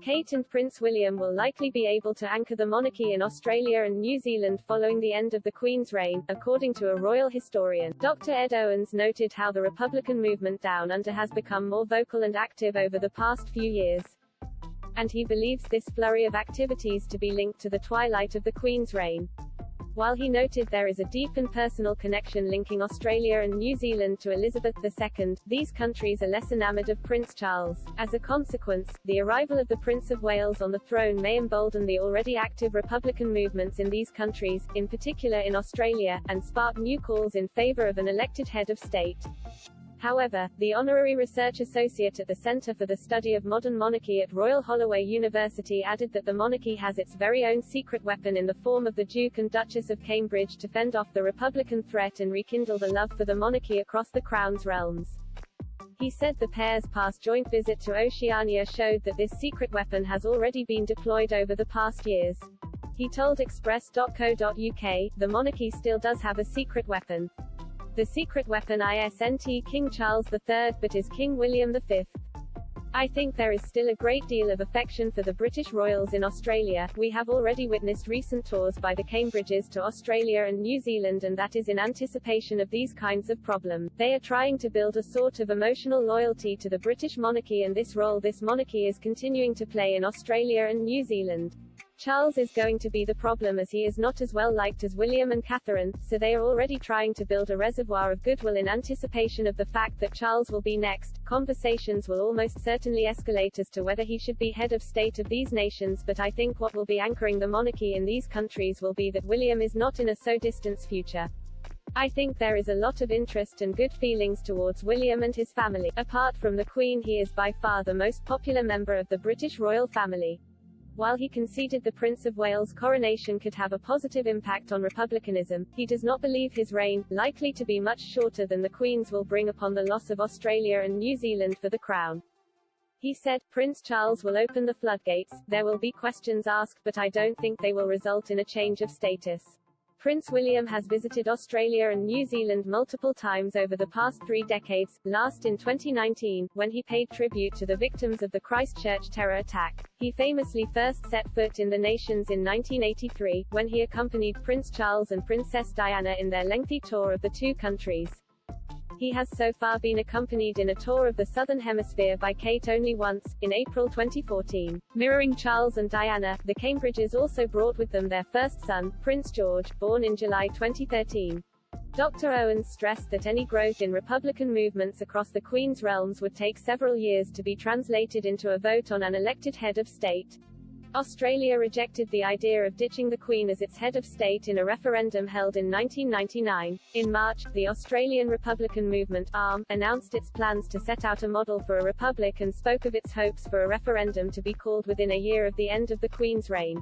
Kate and Prince William will likely be able to anchor the monarchy in Australia and New Zealand following the end of the Queen's reign, according to a royal historian. Dr. Ed Owens noted how the Republican movement down under has become more vocal and active over the past few years. And he believes this flurry of activities to be linked to the twilight of the Queen's reign. While he noted there is a deep and personal connection linking Australia and New Zealand to Elizabeth II, these countries are less enamored of Prince Charles. As a consequence, the arrival of the Prince of Wales on the throne may embolden the already active Republican movements in these countries, in particular in Australia, and spark new calls in favour of an elected head of state. However, the honorary research associate at the Centre for the Study of Modern Monarchy at Royal Holloway University added that the monarchy has its very own secret weapon in the form of the Duke and Duchess of Cambridge to fend off the Republican threat and rekindle the love for the monarchy across the Crown's realms. He said the pair's past joint visit to Oceania showed that this secret weapon has already been deployed over the past years. He told Express.co.uk, "The monarchy still does have a secret weapon. The secret weapon isn't King Charles III but is King William V. I think there is still a great deal of affection for the British royals in Australia. We have already witnessed recent tours by the Cambridges to Australia and New Zealand, and that is in anticipation of these kinds of problems. They are trying to build a sort of emotional loyalty to the British monarchy and this role this monarchy is continuing to play in Australia and New Zealand. Charles is going to be the problem as he is not as well liked as William and Catherine, so they are already trying to build a reservoir of goodwill in anticipation of the fact that Charles will be next. Conversations will almost certainly escalate as to whether he should be head of state of these nations, but I think what will be anchoring the monarchy in these countries will be that William is not in a so distant future. I think there is a lot of interest and good feelings towards William and his family. Apart from the Queen, he is by far the most popular member of the British royal family." While he conceded the Prince of Wales' coronation could have a positive impact on republicanism, he does not believe his reign, likely to be much shorter than the Queen's, will bring upon the loss of Australia and New Zealand for the Crown. He said, "Prince Charles will open the floodgates, there will be questions asked but I don't think they will result in a change of status." Prince William has visited Australia and New Zealand multiple times over the past 3 decades, last in 2019, when he paid tribute to the victims of the Christchurch terror attack. He famously first set foot in the nations in 1983, when he accompanied Prince Charles and Princess Diana in their lengthy tour of the two countries. He has so far been accompanied in a tour of the Southern Hemisphere by Kate only once, in April 2014. Mirroring Charles and Diana, the Cambridges also brought with them their first son, Prince George, born in July 2013. Dr. Owens stressed that any growth in Republican movements across the Queen's realms would take several years to be translated into a vote on an elected head of state. Australia rejected the idea of ditching the Queen as its head of state in a referendum held in 1999. In March, the Australian Republican Movement (ARM) announced its plans to set out a model for a republic and spoke of its hopes for a referendum to be called within a year of the end of the Queen's reign.